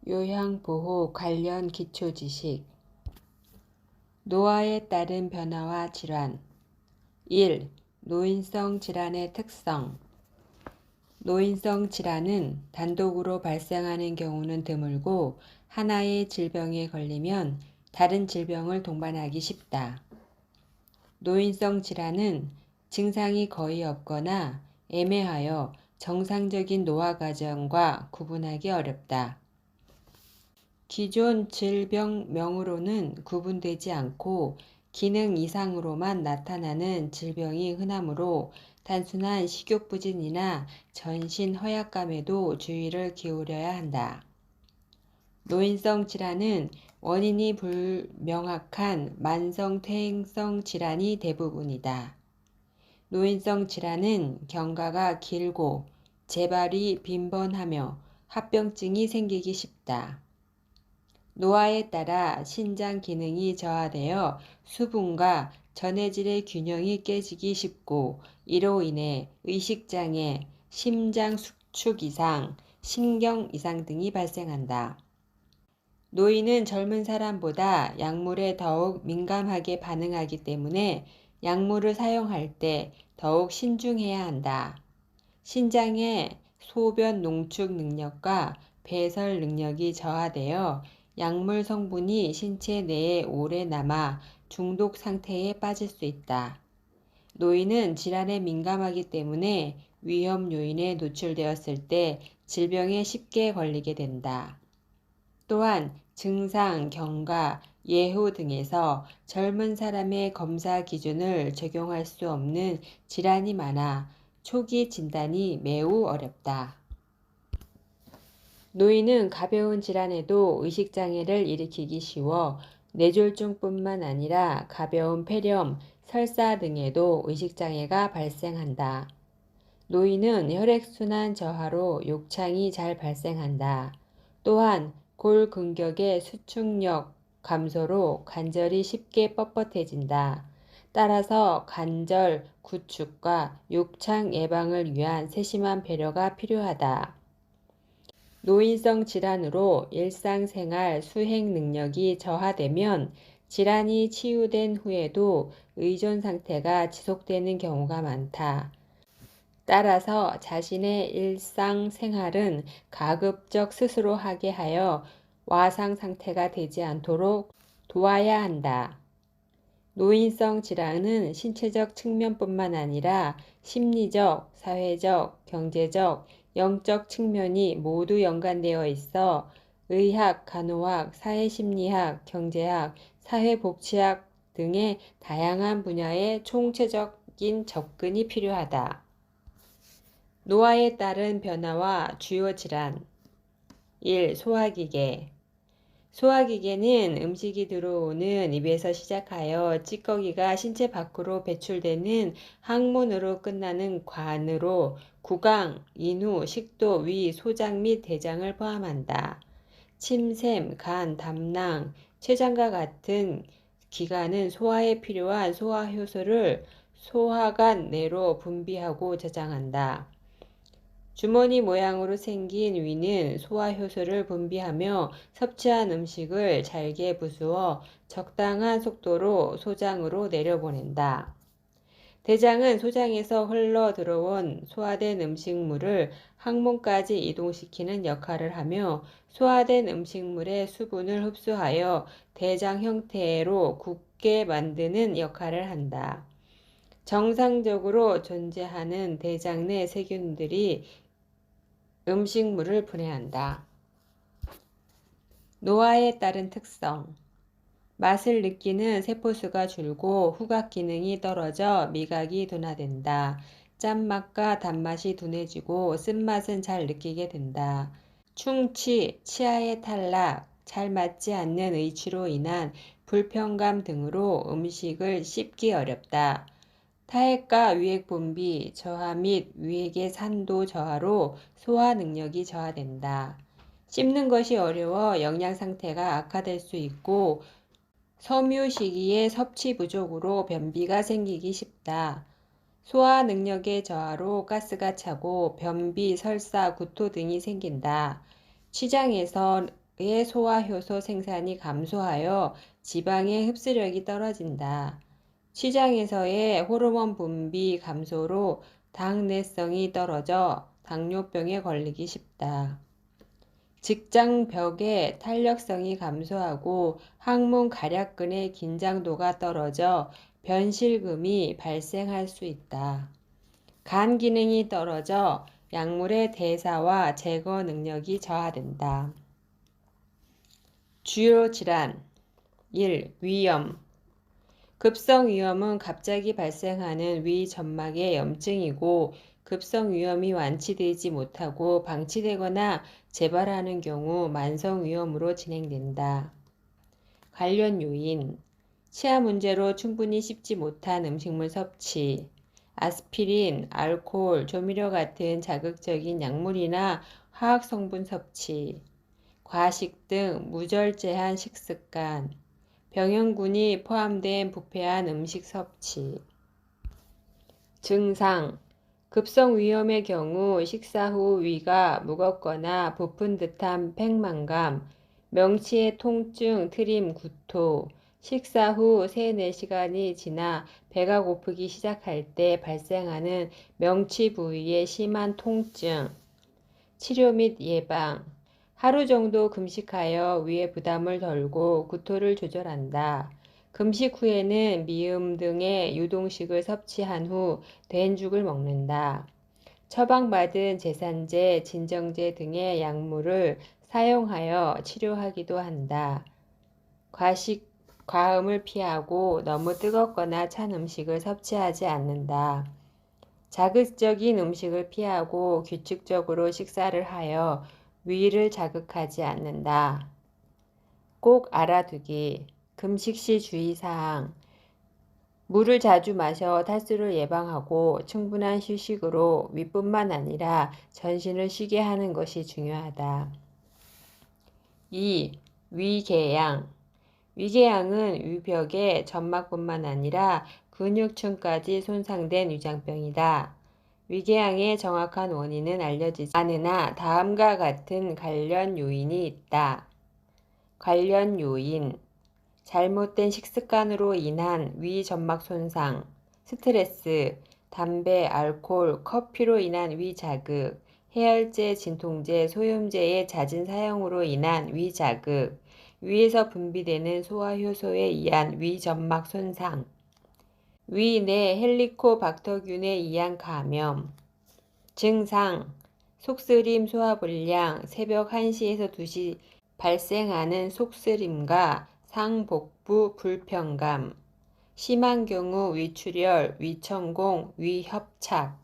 요양보호 관련 기초지식. 노화에 따른 변화와 질환. 1. 노인성 질환의 특성. 노인성 질환은 단독으로 발생하는 경우는 드물고 하나의 질병에 걸리면 다른 질병을 동반하기 쉽다. 노인성 질환은 증상이 거의 없거나 애매하여 정상적인 노화 과정과 구분하기 어렵다. 기존 질병명으로는 구분되지 않고 기능 이상으로만 나타나는 질병이 흔하므로 단순한 식욕부진이나 전신 허약감에도 주의를 기울여야 한다. 노인성 질환은 원인이 불명확한 만성 퇴행성 질환이 대부분이다. 노인성 질환은 경과가 길고 재발이 빈번하며 합병증이 생기기 쉽다. 노화에 따라 신장 기능이 저하되어 수분과 전해질의 균형이 깨지기 쉽고 이로 인해 의식장애, 심장 수축 이상, 신경 이상 등이 발생한다. 노인은 젊은 사람보다 약물에 더욱 민감하게 반응하기 때문에 약물을 사용할 때 더욱 신중해야 한다. 신장의 소변 농축 능력과 배설 능력이 저하되어 약물 성분이 신체 내에 오래 남아 중독 상태에 빠질 수 있다. 노인은 질환에 민감하기 때문에 위험 요인에 노출되었을 때 질병에 쉽게 걸리게 된다. 또한 증상, 경과, 예후 등에서 젊은 사람의 검사 기준을 적용할 수 없는 질환이 많아 초기 진단이 매우 어렵다. 노인은 가벼운 질환에도 의식장애를 일으키기 쉬워 뇌졸중뿐만 아니라 가벼운 폐렴, 설사 등에도 의식장애가 발생한다. 노인은 혈액순환 저하로 욕창이 잘 발생한다. 또한 골근격의 수축력 감소로 관절이 쉽게 뻣뻣해진다. 따라서 관절 구축과 욕창 예방을 위한 세심한 배려가 필요하다. 노인성 질환으로 일상생활 수행 능력이 저하되면 질환이 치유된 후에도 의존 상태가 지속되는 경우가 많다. 따라서 자신의 일상생활은 가급적 스스로 하게 하여 와상 상태가 되지 않도록 도와야 한다. 노인성 질환은 신체적 측면뿐만 아니라 심리적, 사회적, 경제적, 영적 측면이 모두 연관되어 있어 의학, 간호학, 사회심리학, 경제학, 사회복지학 등의 다양한 분야의 총체적인 접근이 필요하다. 노화에 따른 변화와 주요 질환. 1. 소화기계. 소화기계는 음식이 들어오는 입에서 시작하여 찌꺼기가 신체 밖으로 배출되는 항문으로 끝나는 관으로 구강, 인후, 식도, 위, 소장 및 대장을 포함한다. 침샘, 간, 담낭, 췌장과 같은 기관은 소화에 필요한 소화효소를 소화관 내로 분비하고 저장한다. 주머니 모양으로 생긴 위는 소화효소를 분비하며 섭취한 음식을 잘게 부수어 적당한 속도로 소장으로 내려보낸다. 대장은 소장에서 흘러 들어온 소화된 음식물을 항문까지 이동시키는 역할을 하며 소화된 음식물의 수분을 흡수하여 대장 형태로 굳게 만드는 역할을 한다. 정상적으로 존재하는 대장 내 세균들이 음식물을 분해한다. 노화에 따른 특성. 맛을 느끼는 세포수가 줄고 후각 기능이 떨어져 미각이 둔화된다. 짠맛과 단맛이 둔해지고 쓴맛은 잘 느끼게 된다. 충치, 치아의 탈락, 잘 맞지 않는 의치로 인한 불편감 등으로 음식을 씹기 어렵다. 타액과 위액 분비 저하 및 위액의 산도 저하로 소화 능력이 저하된다. 씹는 것이 어려워 영양 상태가 악화될 수 있고 섬유 시기에 섭취 부족으로 변비가 생기기 쉽다. 소화 능력의 저하로 가스가 차고 변비, 설사, 구토 등이 생긴다. 췌장에서 의 소화효소 생산이 감소하여 지방의 흡수력이 떨어진다. 시장에서의 호르몬 분비 감소로 당내성이 떨어져 당뇨병에 걸리기 쉽다. 직장벽의 탄력성이 감소하고 항문 가략근의 긴장도가 떨어져 변실금이 발생할 수 있다. 간 기능이 떨어져 약물의 대사와 제거 능력이 저하된다. 주요 질환 1. 위염 급성위염은 갑자기 발생하는 위 점막의 염증이고 급성위염이 완치되지 못하고 방치되거나 재발하는 경우 만성위염으로 진행된다. 관련 요인 치아 문제로 충분히 씹지 못한 음식물 섭취 아스피린, 알코올, 조미료 같은 자극적인 약물이나 화학성분 섭취 과식 등 무절제한 식습관 병형군이 포함된 부패한 음식 섭취 증상 급성위염의 경우 식사 후 위가 무겁거나 부푼 듯한 팽만감, 명치의 통증, 트림, 구토, 식사 후 3-4시간이 지나 배가 고프기 시작할 때 발생하는 명치 부위의 심한 통증, 치료 및 예방 하루 정도 금식하여 위의 부담을 덜고 구토를 조절한다. 금식 후에는 미음 등의 유동식을 섭취한 후 된죽을 먹는다. 처방받은 제산제, 진정제 등의 약물을 사용하여 치료하기도 한다. 과음을 피하고 너무 뜨겁거나 찬 음식을 섭취하지 않는다. 자극적인 음식을 피하고 규칙적으로 식사를 하여 위를 자극하지 않는다. 꼭 알아두기. 금식 시 주의사항. 물을 자주 마셔 탈수를 예방하고 충분한 휴식으로 위뿐만 아니라 전신을 쉬게 하는 것이 중요하다. 2. 위궤양. 위궤양은 위벽의 점막뿐만 아니라 근육층까지 손상된 위장병이다. 위궤양의 정확한 원인은 알려지지 않으나 다음과 같은 관련 요인이 있다. 관련 요인 잘못된 식습관으로 인한 위 점막 손상, 스트레스, 담배, 알코올, 커피로 인한 위 자극, 해열제, 진통제, 소염제의 잦은 사용으로 인한 위 자극, 위에서 분비되는 소화효소에 의한 위 점막 손상, 위 내 헬리코박터균에 의한 감염, 증상, 속쓰림, 소화불량, 새벽 1시에서 2시 발생하는 속쓰림과 상복부 불편감, 심한 경우 위출혈, 위천공, 위협착.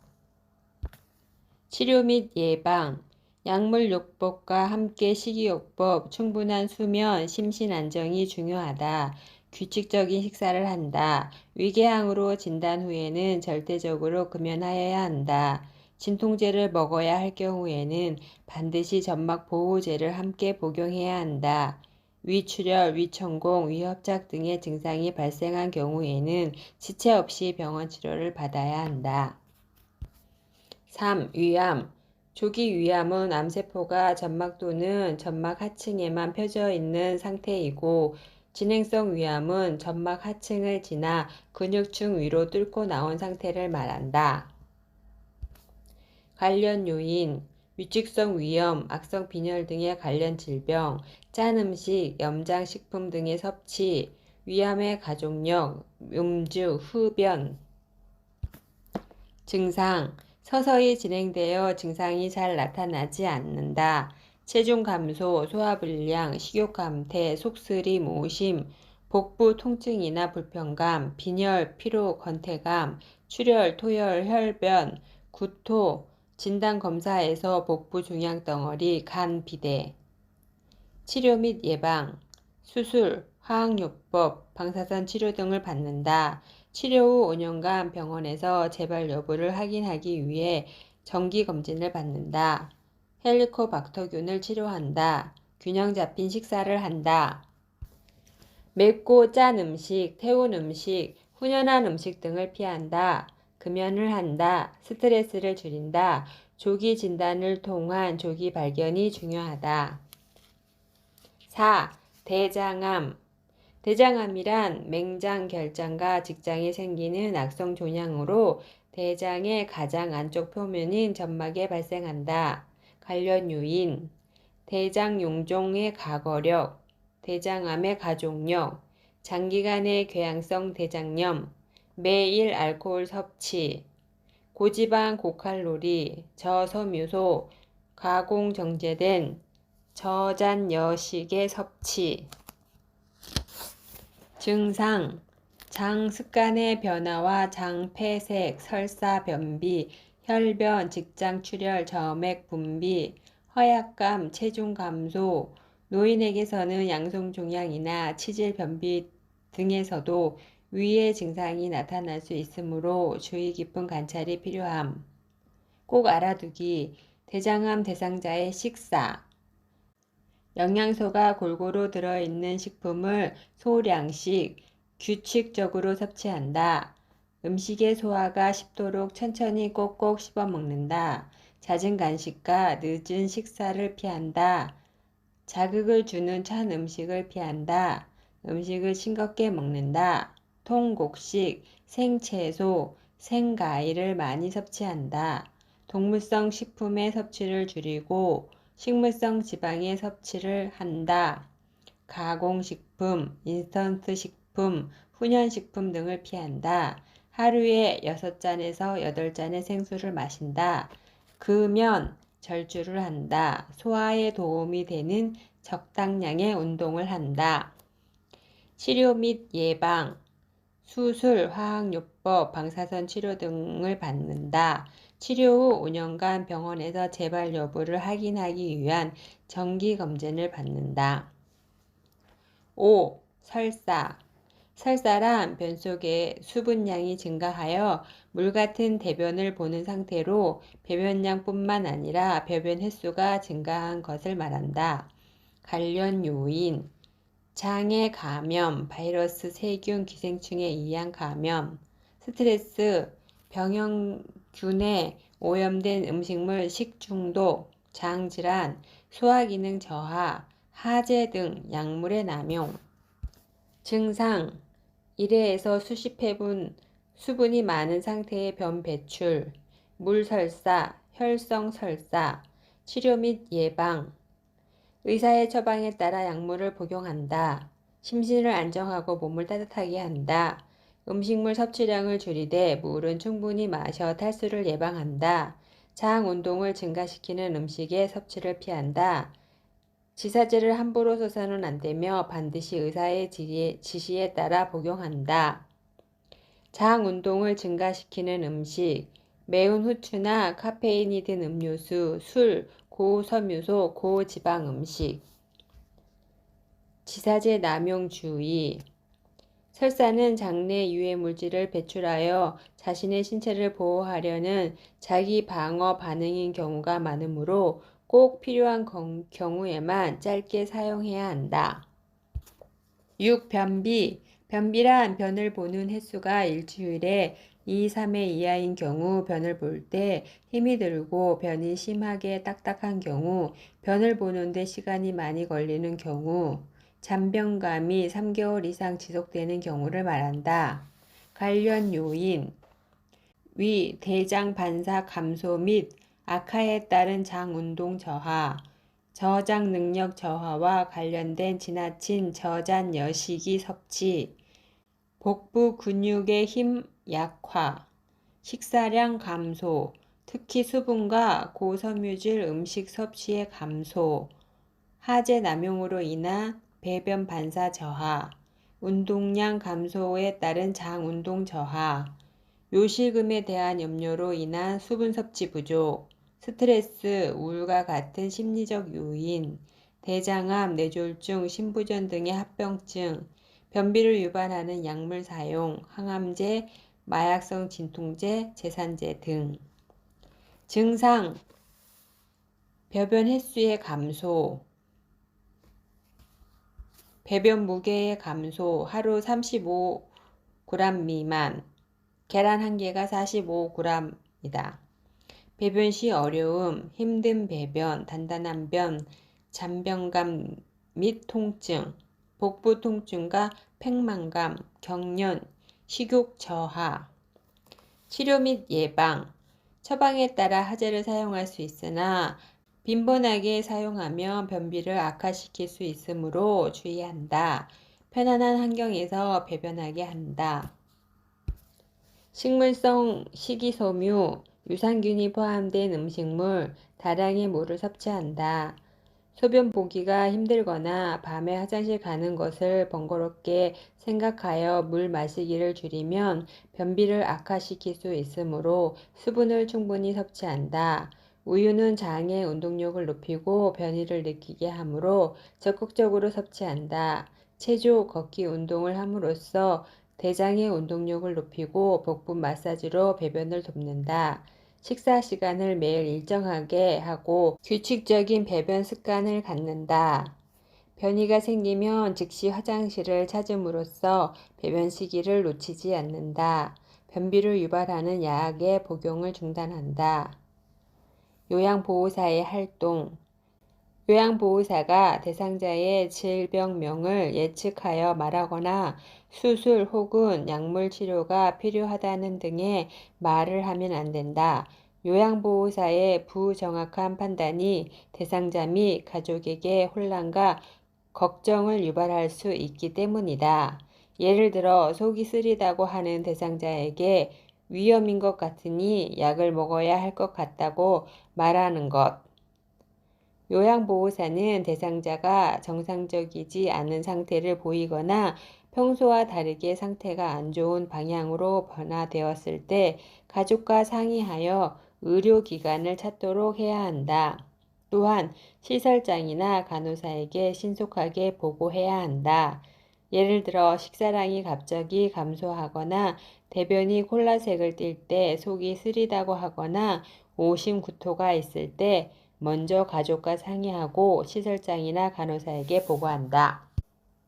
치료 및 예방, 약물요법과 함께 식이요법, 충분한 수면, 심신 안정이 중요하다. 규칙적인 식사를 한다. 위궤양으로 진단 후에는 절대적으로 금연하여야 한다. 진통제를 먹어야 할 경우에는 반드시 점막 보호제를 함께 복용해야 한다. 위출혈, 위천공, 위협착 등의 증상이 발생한 경우에는 지체 없이 병원 치료를 받아야 한다. 3. 위암. 조기 위암은 암세포가 점막 또는 점막 하층에만 펴져 있는 상태이고 진행성 위암은 점막 하층을 지나 근육층 위로 뚫고 나온 상태를 말한다. 관련 요인 위축성 위염, 악성 빈혈 등의 관련 질병, 짠 음식, 염장 식품 등의 섭취, 위암의 가족력, 음주, 흡연 증상 서서히 진행되어 증상이 잘 나타나지 않는다. 체중 감소, 소화불량, 식욕 감퇴, 속쓰림, 오심, 복부 통증이나 불편감, 빈혈, 피로, 권태감, 출혈, 토열, 혈변, 구토, 진단검사에서 복부 종양덩어리, 간 비대. 치료 및 예방, 수술, 화학요법, 방사선 치료 등을 받는다. 치료 후 5년간 병원에서 재발 여부를 확인하기 위해 정기검진을 받는다. 헬리코박터균을 치료한다. 균형 잡힌 식사를 한다. 맵고 짠 음식, 태운 음식, 훈연한 음식 등을 피한다. 금연을 한다. 스트레스를 줄인다. 조기 진단을 통한 조기 발견이 중요하다. 4. 대장암. 대장암이란 맹장 결장과 직장에 생기는 악성 종양으로 대장의 가장 안쪽 표면인 점막에 발생한다. 관련 요인: 대장 용종의 가거력, 대장암의 가족력, 장기간의 궤양성 대장염, 매일 알코올 섭취, 고지방 고칼로리, 저섬유소, 가공정제된 저잔여식의 섭취. 증상: 장 습관의 변화와 장 폐색, 설사, 변비, 혈변, 직장 출혈, 점액 분비, 허약감, 체중 감소, 노인에게서는 양성종양이나 치질 변비 등에서도 위의 증상이 나타날 수 있으므로 주의 깊은 관찰이 필요함. 꼭 알아두기: 대장암 대상자의 식사. 영양소가 골고루 들어있는 식품을 소량씩 규칙적으로 섭취한다. 음식의 소화가 쉽도록 천천히 꼭꼭 씹어 먹는다. 잦은 간식과 늦은 식사를 피한다. 자극을 주는 찬 음식을 피한다. 음식을 싱겁게 먹는다. 통곡식, 생채소, 생과일을 많이 섭취한다. 동물성 식품의 섭취를 줄이고 식물성 지방의 섭취를 한다. 가공식품, 인스턴트 식품, 훈연식품 등을 피한다. 하루에 6잔에서 8잔의 생수를 마신다. 금연, 절주를 한다. 소화에 도움이 되는 적당량의 운동을 한다. 치료 및 예방, 수술, 화학요법, 방사선 치료 등을 받는다. 치료 후 5년간 병원에서 재발 여부를 확인하기 위한 정기검진을 받는다. 5. 설사. 설사란 변 속의 수분량이 증가하여 물 같은 대변을 보는 상태로 배변량뿐만 아니라 배변 횟수가 증가한 것을 말한다. 관련 요인: 장의 감염, 바이러스, 세균, 기생충에 의한 감염, 스트레스, 병영균에 오염된 음식물 식중독, 장질환, 소화기능 저하, 하재 등 약물의 남용. 증상: 1회에서 수십 회분 수분이 많은 상태의 변 배출, 물설사, 혈성설사. 치료 및 예방: 의사의 처방에 따라 약물을 복용한다. 심신을 안정하고 몸을 따뜻하게 한다. 음식물 섭취량을 줄이되 물은 충분히 마셔 탈수를 예방한다. 장 운동을 증가시키는 음식의 섭취를 피한다. 지사제를 함부로 써서는 안 되며 반드시 의사의 지시에 따라 복용한다. 장 운동을 증가시키는 음식: 매운 후추나 카페인이 든 음료수, 술, 고섬유소, 고지방 음식. 지사제 남용 주의: 설사는 장내 유해 물질을 배출하여 자신의 신체를 보호하려는 자기 방어 반응인 경우가 많으므로 꼭 필요한 경우에만 짧게 사용해야 한다. 6. 변비. 변비란 변을 보는 횟수가 일주일에 2, 3회 이하인 경우, 변을 볼 때 힘이 들고 변이 심하게 딱딱한 경우, 변을 보는데 시간이 많이 걸리는 경우, 잔변감이 3개월 이상 지속되는 경우를 말한다. 관련 요인: 위, 대장 반사 감소 및 악화에 따른 장 운동 저하, 저장 능력 저하와 관련된 지나친 저잔 여식이 섭취, 복부 근육의 힘 약화, 식사량 감소, 특히 수분과 고섬유질 음식 섭취의 감소, 하재 남용으로 인한 배변 반사 저하, 운동량 감소에 따른 장 운동 저하, 요실금에 대한 염려로 인한 수분 섭취 부족, 스트레스, 우울과 같은 심리적 요인, 대장암, 뇌졸중, 신부전 등의 합병증, 변비를 유발하는 약물 사용, 항암제, 마약성 진통제, 제산제 등. 증상: 배변 횟수의 감소, 배변 무게의 감소, 하루 35g 미만, 계란 1개가 45g이다. 배변 시 어려움, 힘든 배변, 단단한 변, 잔변감 및 통증, 복부 통증과 팽만감, 경련, 식욕 저하. 치료 및 예방. 처방에 따라 하제를 사용할 수 있으나 빈번하게 사용하면 변비를 악화시킬 수 있으므로 주의한다. 편안한 환경에서 배변하게 한다. 식물성 식이섬유, 유산균이 포함된 음식물, 다량의 물을 섭취한다. 소변 보기가 힘들거나 밤에 화장실 가는 것을 번거롭게 생각하여 물 마시기를 줄이면 변비를 악화시킬 수 있으므로 수분을 충분히 섭취한다. 우유는 장의 운동력을 높이고 변이를 느끼게 하므로 적극적으로 섭취한다. 체조, 걷기 운동을 함으로써 대장의 운동력을 높이고 복부 마사지로 배변을 돕는다. 식사 시간을 매일 일정하게 하고 규칙적인 배변 습관을 갖는다. 변이가 생기면 즉시 화장실을 찾음으로써 배변 시기를 놓치지 않는다. 변비를 유발하는 약의 복용을 중단한다. 요양보호사의 활동. 요양보호사가 대상자의 질병명을 예측하여 말하거나 수술 혹은 약물 치료가 필요하다는 등의 말을 하면 안 된다. 요양보호사의 부정확한 판단이 대상자 및 가족에게 혼란과 걱정을 유발할 수 있기 때문이다. 예를 들어 속이 쓰리다고 하는 대상자에게 위험인 것 같으니 약을 먹어야 할 것 같다고 말하는 것. 요양보호사는 대상자가 정상적이지 않은 상태를 보이거나 평소와 다르게 상태가 안 좋은 방향으로 변화되었을 때 가족과 상의하여 의료기관을 찾도록 해야 한다. 또한 시설장이나 간호사에게 신속하게 보고해야 한다. 예를 들어 식사량이 갑자기 감소하거나 대변이 콜라색을 띨 때 속이 쓰리다고 하거나 오심 구토가 있을 때 먼저 가족과 상의하고 시설장이나 간호사에게 보고한다.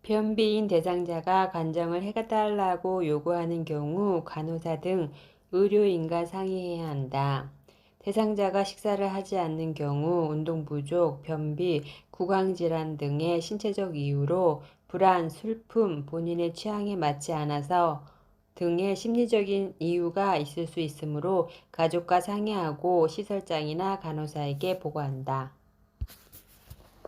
변비인 대상자가 간정을 해달라고 요구하는 경우 간호사 등 의료인과 상의해야 한다. 대상자가 식사를 하지 않는 경우 운동 부족, 변비, 구강질환 등의 신체적 이유로 불안, 슬픔, 본인의 취향에 맞지 않아서 등의 심리적인 이유가 있을 수 있으므로 가족과 상의하고 시설장이나 간호사에게 보고한다.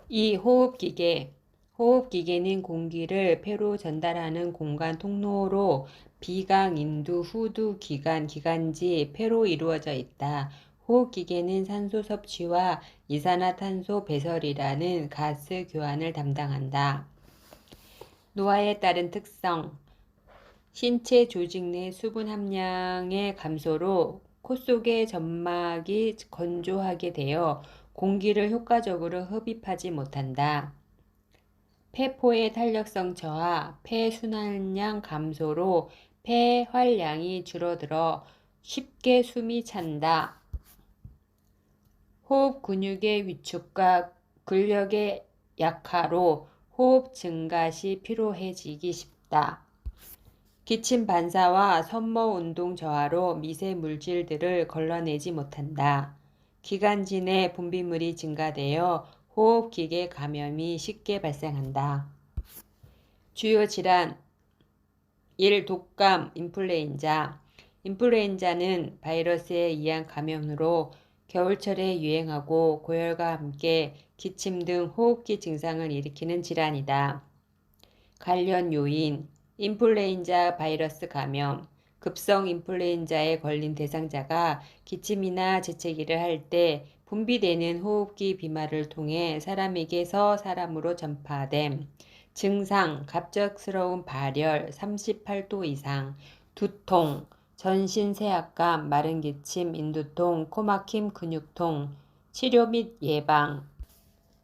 2. 호흡기계. 호흡기계는 공기를 폐로 전달하는 공간 통로로 비강, 인두, 후두, 기관, 기관지, 폐로 이루어져 있다. 호흡기계는 산소 섭취와 이산화탄소 배설이라는 가스 교환을 담당한다. 노화에 따른 특성. 신체 조직 내 수분 함량의 감소로 코 속의 점막이 건조하게 되어 공기를 효과적으로 흡입하지 못한다. 폐포의 탄력성 저하, 폐 순환량 감소로 폐 활량이 줄어들어 쉽게 숨이 찬다. 호흡 근육의 위축과 근력의 약화로 호흡 증가 시 피로해지기 쉽다. 기침 반사와 섬모 운동 저하로 미세 물질들을 걸러내지 못한다. 기관지 내 분비물이 증가되어 호흡기계 감염이 쉽게 발생한다. 주요 질환 1. 독감, 인플루엔자. 인플루엔자는 바이러스에 의한 감염으로 겨울철에 유행하고 고열과 함께 기침 등 호흡기 증상을 일으키는 질환이다. 관련 요인 인플루엔자 바이러스 감염. 급성 인플루엔자에 걸린 대상자가 기침이나 재채기를 할 때 분비되는 호흡기 비말을 통해 사람에게서 사람으로 전파됨. 증상 갑작스러운 발열 38도 이상, 두통, 전신 세약감, 마른 기침, 인두통, 코막힘, 근육통. 치료 및 예방.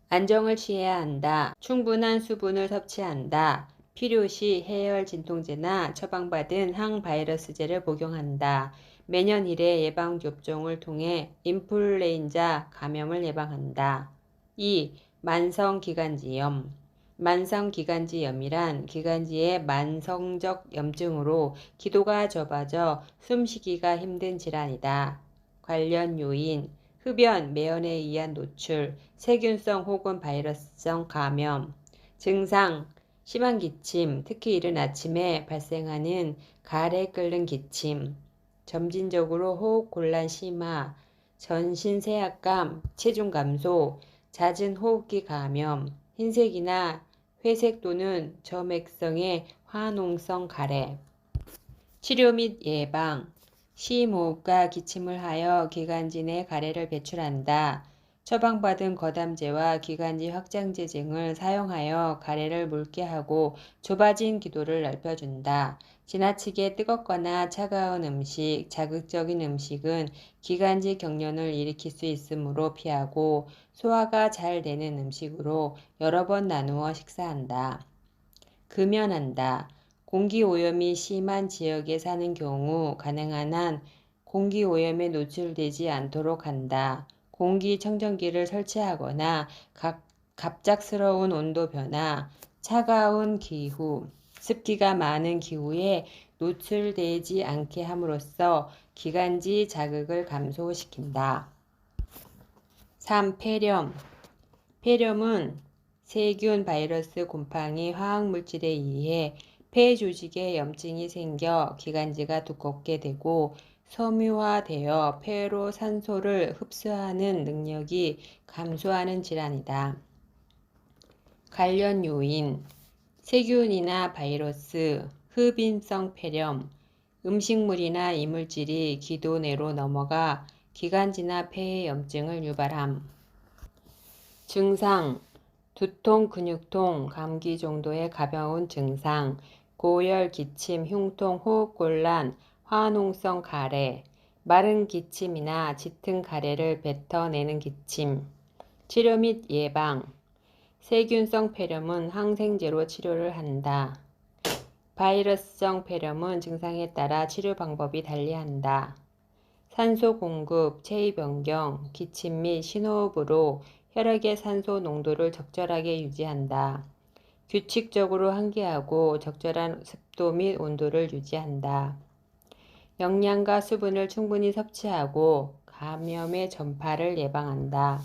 안정을 취해야 한다. 충분한 수분을 섭취한다. 필요시 해열 진통제나 처방받은 항바이러스제를 복용한다. 매년 1회 예방접종을 통해 인플루엔자 감염을 예방한다. 2. 만성기관지염. 만성기관지염이란 기관지의 만성적 염증으로 기도가 좁아져 숨쉬기가 힘든 질환이다. 관련 요인 흡연, 매연에 의한 노출, 세균성 혹은 바이러스성 감염, 증상, 심한 기침, 특히 이른 아침에 발생하는 가래 끓는 기침, 점진적으로 호흡 곤란 심화, 전신 세약감, 체중 감소, 잦은 호흡기 감염, 흰색이나 회색 또는 점액성의 화농성 가래. 치료 및 예방, 심호흡과 기침을 하여 기관지 내 가래를 배출한다. 처방받은 거담제와 기관지 확장제 등을 사용하여 가래를 묽게 하고 좁아진 기도를 넓혀준다. 지나치게 뜨겁거나 차가운 음식, 자극적인 음식은 기관지 경련을 일으킬 수 있으므로 피하고 소화가 잘 되는 음식으로 여러 번 나누어 식사한다. 금연한다. 공기오염이 심한 지역에 사는 경우 가능한 한 공기오염에 노출되지 않도록 한다. 공기청정기를 설치하거나 갑작스러운 온도 변화, 차가운 기후, 습기가 많은 기후에 노출되지 않게 함으로써 기관지 자극을 감소시킨다. 3. 폐렴. 폐렴은 세균, 바이러스, 곰팡이, 화학물질에 의해 폐 조직에 염증이 생겨 기관지가 두껍게 되고 섬유화되어 폐로 산소를 흡수하는 능력이 감소하는 질환이다. 관련 요인, 세균이나 바이러스, 흡인성 폐렴, 음식물이나 이물질이 기도 내로 넘어가 기관지나 폐에 염증을 유발함. 증상, 두통, 근육통, 감기 정도의 가벼운 증상, 고열, 기침, 흉통, 호흡곤란, 화농성 가래, 마른 기침이나 짙은 가래를 뱉어내는 기침. 치료 및 예방, 세균성 폐렴은 항생제로 치료를 한다. 바이러스성 폐렴은 증상에 따라 치료 방법이 달리한다. 산소 공급, 체위 변경, 기침 및 심호흡으로 혈액의 산소 농도를 적절하게 유지한다. 규칙적으로 환기하고 적절한 습도 및 온도를 유지한다. 영양과 수분을 충분히 섭취하고 감염의 전파를 예방한다.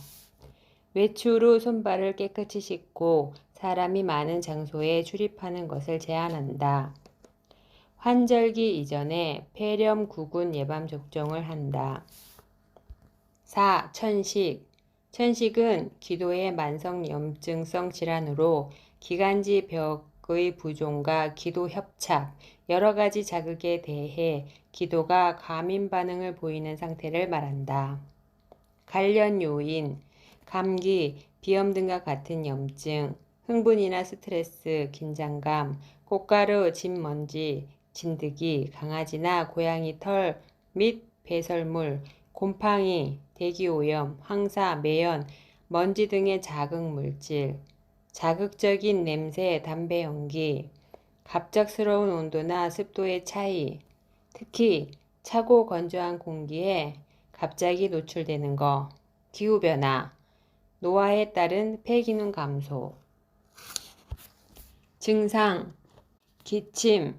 외출 후 손발을 깨끗이 씻고 사람이 많은 장소에 출입하는 것을 제한한다. 환절기 이전에 폐렴 구군 예방 접종을 한다. 4. 천식. 천식은 기도의 만성 염증성 질환으로 기관지 벽의 부종과 기도 협착, 여러 가지 자극에 대해 기도가 과민 반응을 보이는 상태를 말한다. 관련 요인, 감기, 비염 등과 같은 염증, 흥분이나 스트레스, 긴장감, 꽃가루, 진먼지, 진드기, 강아지나 고양이 털 및 배설물, 곰팡이, 대기오염, 황사, 매연, 먼지 등의 자극 물질, 자극적인 냄새, 담배 연기, 갑작스러운 온도나 습도의 차이, 특히 차고 건조한 공기에 갑자기 노출되는 것, 기후변화, 노화에 따른 폐기능 감소. 증상, 기침,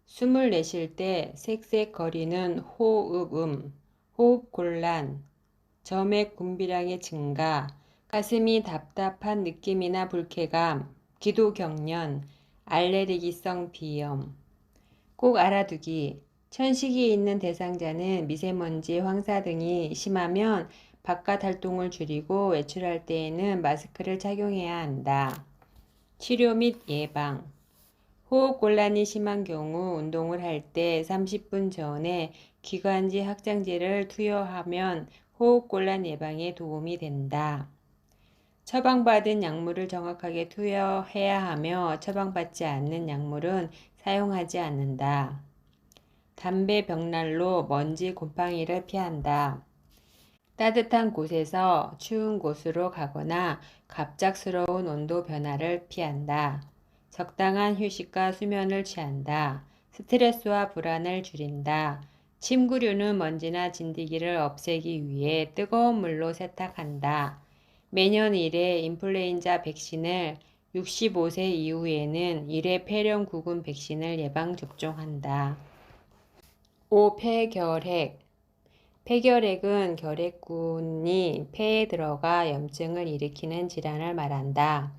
숨을 내쉴 때 색색거리는 호흡음, 호흡곤란, 점액 분비량의 증가, 가슴이 답답한 느낌이나 불쾌감, 기도경련, 알레르기성 비염. 꼭 알아두기. 천식이 있는 대상자는 미세먼지, 황사 등이 심하면 바깥 활동을 줄이고 외출할 때에는 마스크를 착용해야 한다. 치료 및 예방. 호흡곤란이 심한 경우 운동을 할 때 30분 전에 기관지 확장제를 투여하면 호흡곤란 예방에 도움이 된다. 처방받은 약물을 정확하게 투여해야 하며 처방받지 않는 약물은 사용하지 않는다. 담배 벽난로, 먼지, 곰팡이를 피한다. 따뜻한 곳에서 추운 곳으로 가거나 갑작스러운 온도 변화를 피한다. 적당한 휴식과 수면을 취한다. 스트레스와 불안을 줄인다. 침구류는 먼지나 진드기를 없애기 위해 뜨거운 물로 세탁한다. 매년 1회 인플루엔자 백신을 65세 이후에는 1회 폐렴 구군 백신을 예방 접종한다. 5. 폐결핵. 폐결핵은 결핵군이 폐에 들어가 염증을 일으키는 질환을 말한다.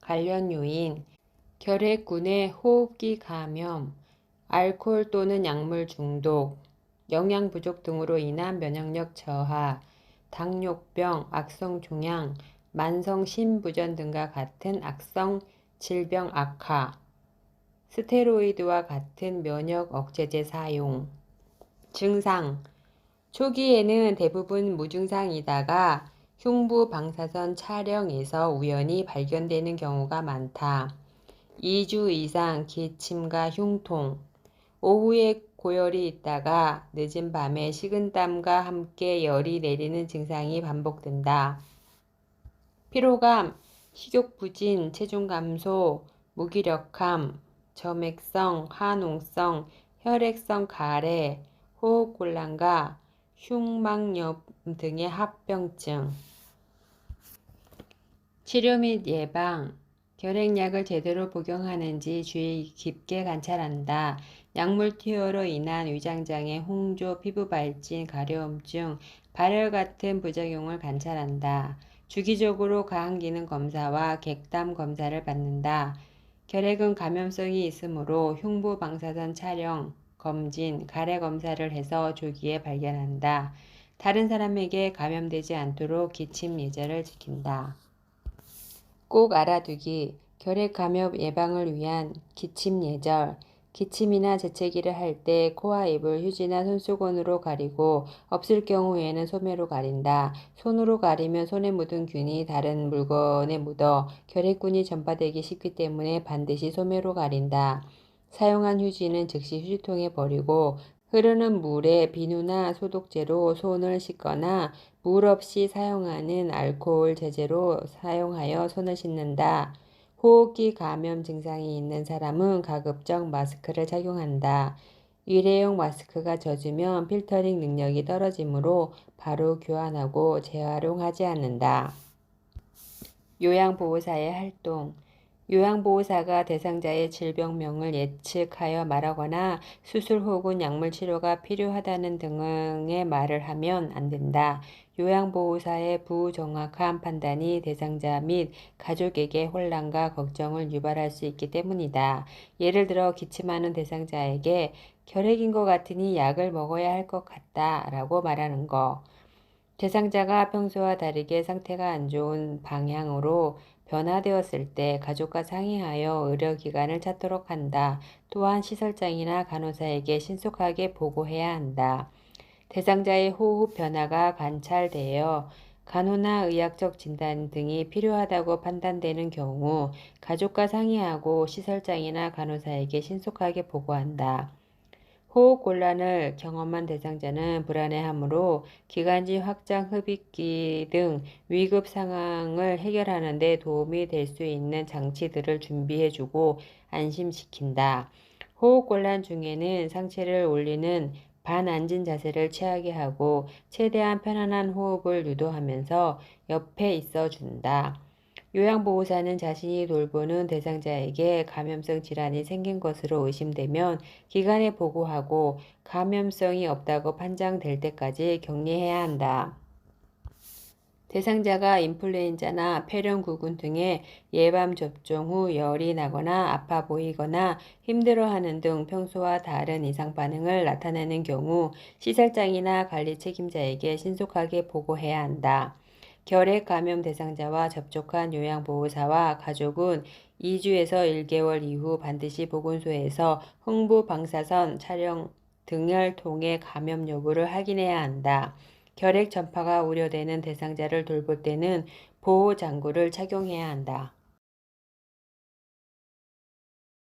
관련 요인, 결핵군의 호흡기 감염, 알코올 또는 약물 중독, 영양 부족 등으로 인한 면역력 저하, 당뇨병, 악성 종양, 만성 심부전 등과 같은 악성 질병 악화, 스테로이드와 같은 면역 억제제 사용. 증상, 초기에는 대부분 무증상이다가 흉부 방사선 촬영에서 우연히 발견되는 경우가 많다. 2주 이상 기침과 흉통, 오후에 고열이 있다가 늦은 밤에 식은땀과 함께 열이 내리는 증상이 반복된다. 피로감, 식욕부진, 체중 감소, 무기력함, 점액성, 화농성, 혈액성 가래, 호흡곤란과 흉막염 등의 합병증. 치료 및 예방, 결핵약을 제대로 복용하는지 주의 깊게 관찰한다. 약물 투여로 인한 위장장애, 홍조, 피부 발진, 가려움증, 발열 같은 부작용을 관찰한다. 주기적으로 가항기능 검사와 객담 검사를 받는다. 결핵은 감염성이 있으므로 흉부 방사선 촬영, 검진, 가래 검사를 해서 조기에 발견한다. 다른 사람에게 감염되지 않도록 기침 예절을 지킨다. 꼭 알아두기, 결핵 감염 예방을 위한 기침 예절. 기침이나 재채기를 할 때 코와 입을 휴지나 손수건으로 가리고 없을 경우에는 소매로 가린다. 손으로 가리면 손에 묻은 균이 다른 물건에 묻어 결핵균이 전파되기 쉽기 때문에 반드시 소매로 가린다. 사용한 휴지는 즉시 휴지통에 버리고 흐르는 물에 비누나 소독제로 손을 씻거나 물 없이 사용하는 알코올 제제로 사용하여 손을 씻는다. 호흡기 감염 증상이 있는 사람은 가급적 마스크를 착용한다. 일회용 마스크가 젖으면 필터링 능력이 떨어지므로 바로 교환하고 재활용하지 않는다. 요양보호사의 활동, 요양보호사가 대상자의 질병명을 예측하여 말하거나 수술 혹은 약물 치료가 필요하다는 등의 말을 하면 안 된다. 요양보호사의 부정확한 판단이 대상자 및 가족에게 혼란과 걱정을 유발할 수 있기 때문이다. 예를 들어 기침하는 대상자에게 결핵인 것 같으니 약을 먹어야 할 것 같다 라고 말하는 것. 대상자가 평소와 다르게 상태가 안 좋은 방향으로 변화되었을 때 가족과 상의하여 의료기관을 찾도록 한다. 또한 시설장이나 간호사에게 신속하게 보고해야 한다. 대상자의 호흡 변화가 관찰되어 간호나 의학적 진단 등이 필요하다고 판단되는 경우 가족과 상의하고 시설장이나 간호사에게 신속하게 보고한다. 호흡곤란을 경험한 대상자는 불안해하므로 기관지 확장 흡입기 등 위급 상황을 해결하는 데 도움이 될 수 있는 장치들을 준비해주고 안심시킨다. 호흡곤란 중에는 상체를 올리는 반앉은 자세를 취하게 하고 최대한 편안한 호흡을 유도하면서 옆에 있어 준다. 요양보호사는 자신이 돌보는 대상자에게 감염성 질환이 생긴 것으로 의심되면 기관에 보고하고 감염성이 없다고 판정될 때까지 격리해야 한다. 대상자가 인플루엔자나 폐렴구군 등의 예방 접종 후 열이 나거나 아파 보이거나 힘들어하는 등 평소와 다른 이상 반응을 나타내는 경우 시설장이나 관리 책임자에게 신속하게 보고해야 한다. 결핵 감염 대상자와 접촉한 요양보호사와 가족은 2주에서 1개월 이후 반드시 보건소에서 흉부 방사선 촬영 등을 통해 감염 여부를 확인해야 한다. 결핵 전파가 우려되는 대상자를 돌볼 때는 보호 장구를 착용해야 한다.